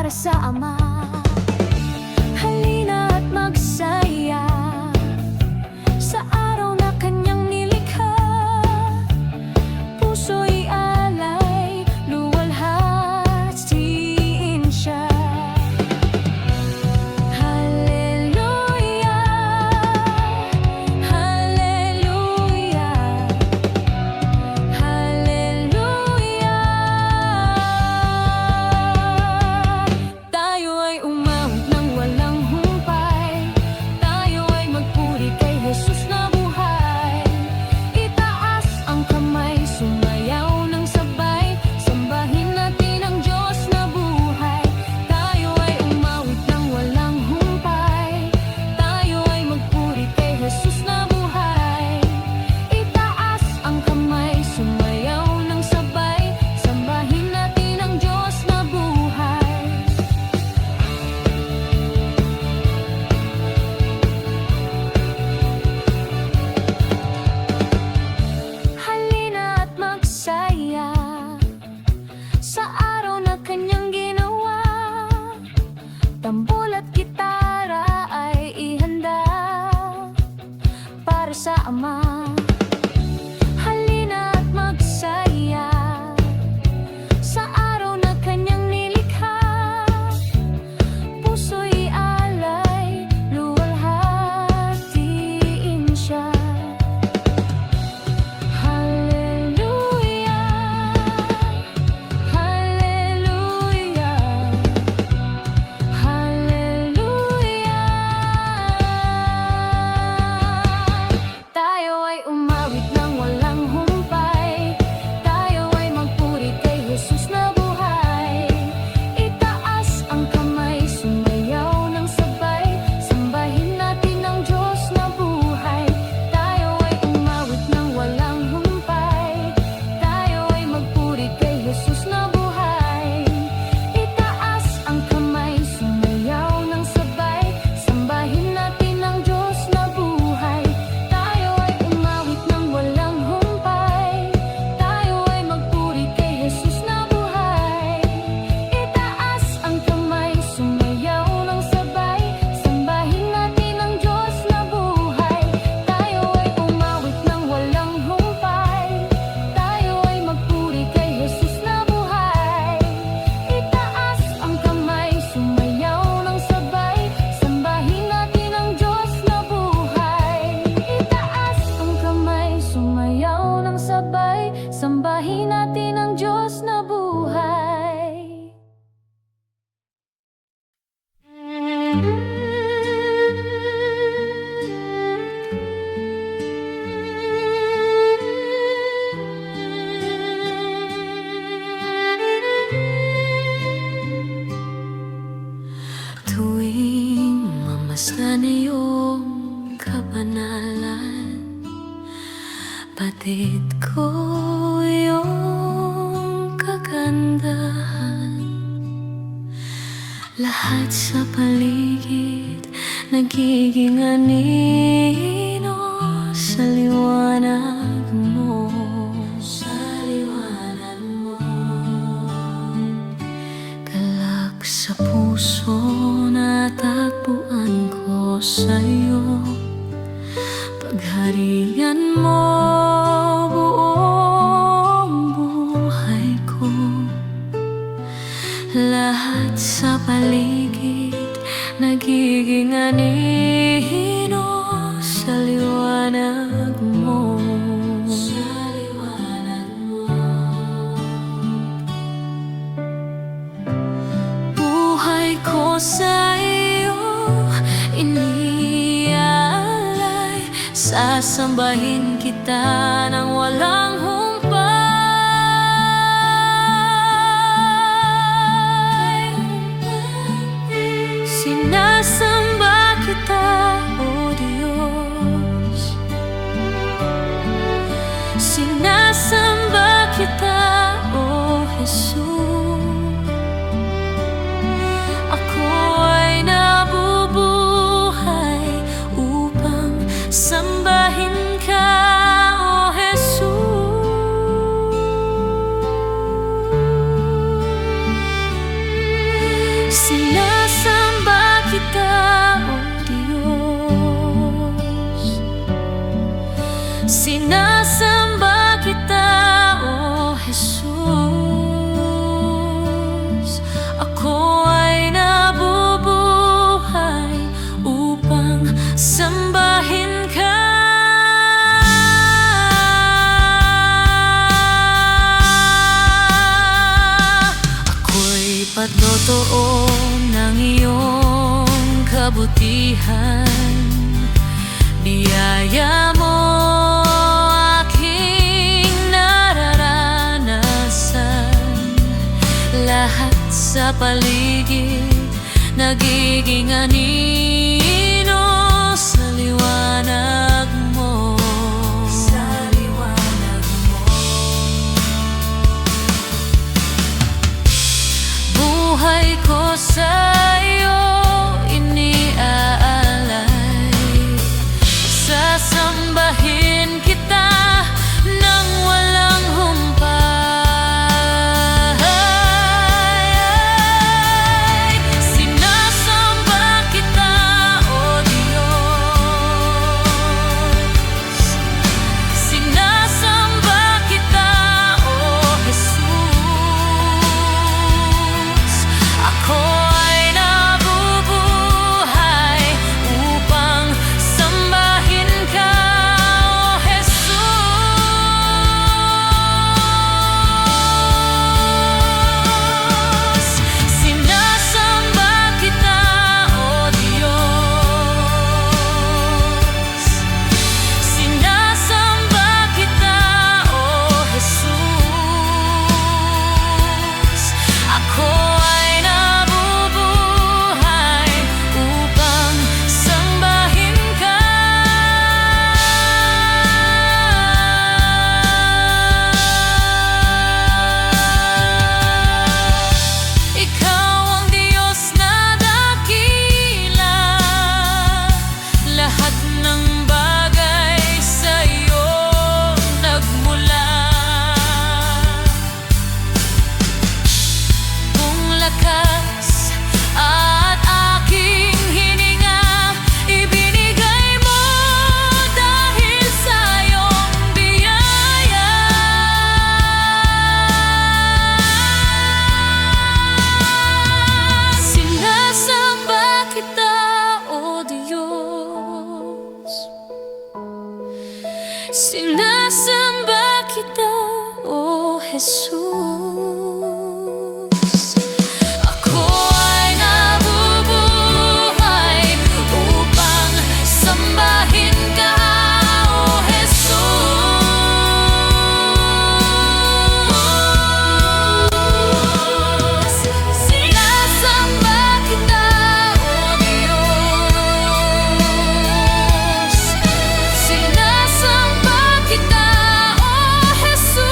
para sa Ama. Halina't magsaya sa araw na Kanyang nilikha. Puso'y alay, luwalhatiin Siya. Hallelujah, hallelujah, hallelujah. Tayo ay umawit ng walang humpay. Tayo ay magpuri kay Jesus na buhay. Itaas ang kamay, sumayaw ng sabay. Sambahin natin ang Diyos na buhay. Tayo ay umawit ng walang humpay. Tayo ay magpuri kay Jesus na buhay. Itaas ang kamay, sumayaw ng sabay. Sambahin natin ang Diyos na buhay. Halina't magsaya sa araw na Kanyang ginawa. Tambol at gitara ay ihanda para sa Ama. Halina't magsaya sa araw na Kanyang nilikha. Puso'y alay, luwalhatiin Siya. Hallelujah, hallelujah, hallelujah. Tayo ay umawit ng walang humpay. Tayo ay magpuri kay Jesus na buhay. Itaas ang kamay, sumayaw ng sabay. Sambahin natin ang Diyos na buhay. Tayo ay umawit ng walang humpay. Tayo ay magpuri kay Jesus na buhay. Itaas ang kamay, sumayaw ng sabay. Sambahin natin ang Diyos na buhay. Tayo ay umawit ng walang humpay. Tayo ay magpuri kay Jesus na buhay. Itaas ang kamay, sumayaw ng sabay. Sambahin natin ang Diyos na buhay. Tayo ay umawit ng walang humpay. Tayo ay magpuri kay Jesus na buhay. Itaas ang kamay, sumayaw ng sabay. Sambahin natin ang Diyos na buhay. Itaas ang kamay, sumayaw ng sabay. Sambahin natin ang Diyos na buhay. Tuwing mamasdan iyong kabanalan, batid ko iyong kagandahan. Lahat sa paligid nagiging anino sa liwanag mo. Sa liwanag mo, galak sa puso natagpuan ko sa'yo. Pagharian mo buong buhay ko. Lahat sa paligid nagiging anino sa liwanag mo. Sa liwanag mo, buhay ko sa iyo inialay. Sasambahin kita ng walang humpay. Sinasamba kita, O Diyos. Sinasamba kita, O Jesus. Ako ay nabubuhay upang sambahin ka, O Jesus. Sinasamba kita, O Diyos. Sinasamba kita, O Jesus. Ako ay nabubuhay upang sambahin ka. Ako'y patotoo ng iyong kabutihan. Biyaya mo aking nararanasan. Lahat sa paligid nagiging anino sa liwanag mo. Sa liwanag mo. Buhay ko sa iyo iniaalay. Sasambahin kita nang walang humpay. Sinasamba kita, O Diyos. Sinasamba kita, O Jesus. Ako ay nabubuhay upang sambahin ka, O Jesus. Sinasamba kita, O Diyos. Sinasamba kita, O Jesus. Ako ay nabubuhay upang sambahin ka. Ikaw ang Diyos na dakila. Lahat ng bagay sa iyo nagmula. Kung lakas at aking hininga ibinigay mo dahil sa iyong biyaya. Sinasamba kita, O Diyos. Sinasamba kita, O Jesus. Ako ay nabubuhay upang sambahin ka, O Jesus. Sinasamba kita, O Diyos. Sinasamba kita, O Jesus.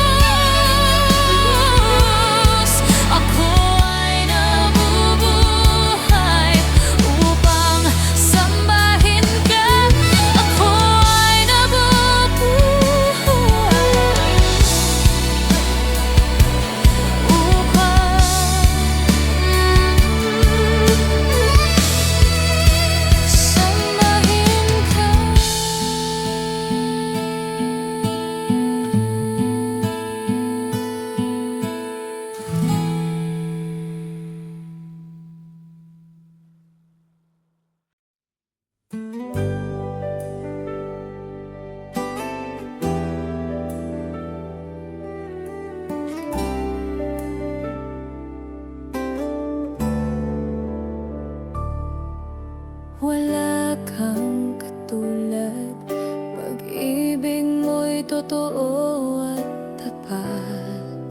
Ako ay nabubuhay upang sambahin ka. Ako ay nabubuhay upang sambahin ka. Wala kang katulad, pag-ibig mo'y totoo at tapat.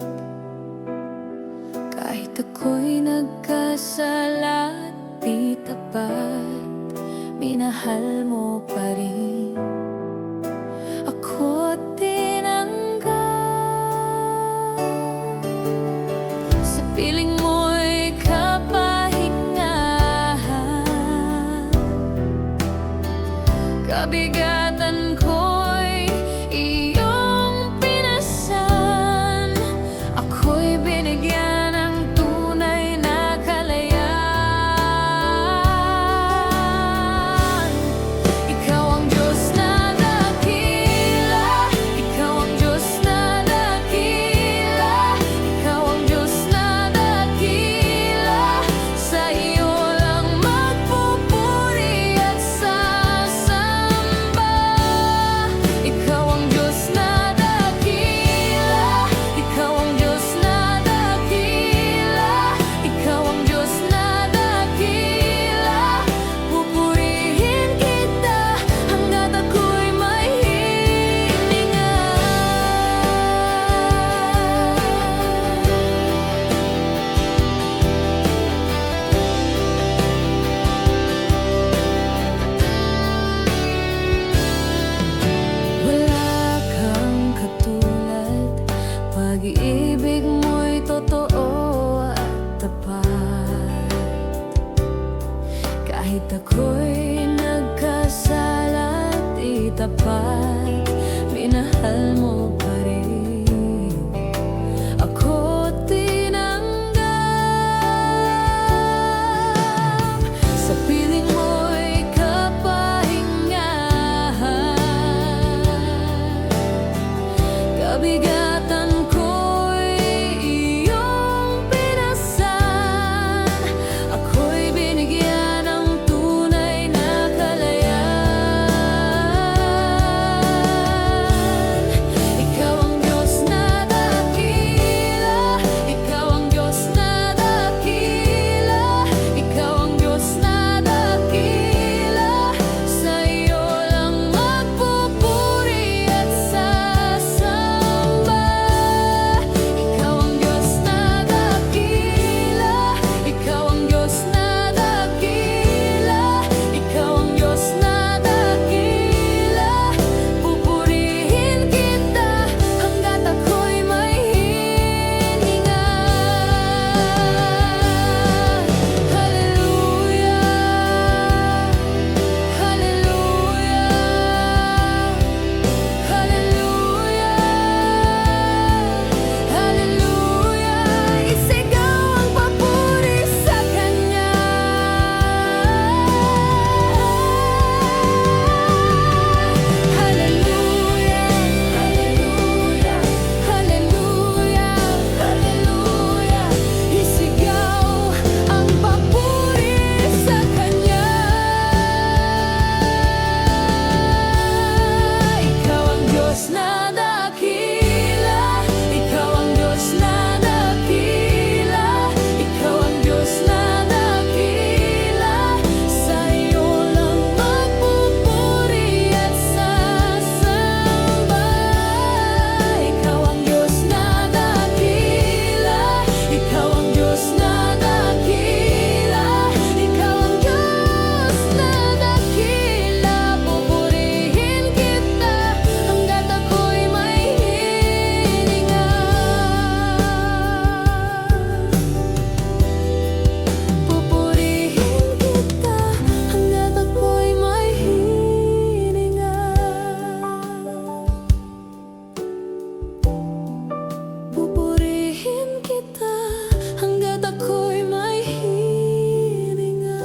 Kahit ako'y nagkasala at di tapat, minahal mo pa rin ako at tinanggap. Sa piling mo'y kapahingahan, kabigatan ko'y iyong pinasan. Ako'y binigyan ng tunay na kalayaan. Kahit ako'y nagkasala at di tapat, minahal mo pa rin ako tinanggap. Sa piling mo'y kapahingahan, kabigatan ko'y iyong pinasan. Ako'y binigyan ng tunay na kalayaan. Ikaw ang Diyos na dakila, ikaw ang Diyos na dakila, ikaw ang Diyos na dakila. Sa iyo lang magpupuri at sasamba. Ikaw ang Diyos na dakila, ikaw ang Diyos na dakila, ikaw ang Diyos na dakila. Pupurihin kita hanggat ako'y may hininga. Hallelujah, hallelujah, hallelujah, hallelujah. Isigaw ang papuri sa Kanya. Hallelujah, hallelujah, hallelujah, hallelujah. Isigaw ang papuri sa Kanya. Ikaw ang Diyos na dakila, ikaw ang Diyos na dakila, ikaw ang Diyos na dakila. Sa iyo lang magpupuri at sasamba. Ikaw ang Diyos na dakila, ikaw ang Diyos na dakila, ikaw ang Diyos na dakila. Pupurihin kita hanggat ako'y may hininga. Pupurihin kita hanggat ako'y may hininga. Pupurihin kita hanggat ako'y may hininga.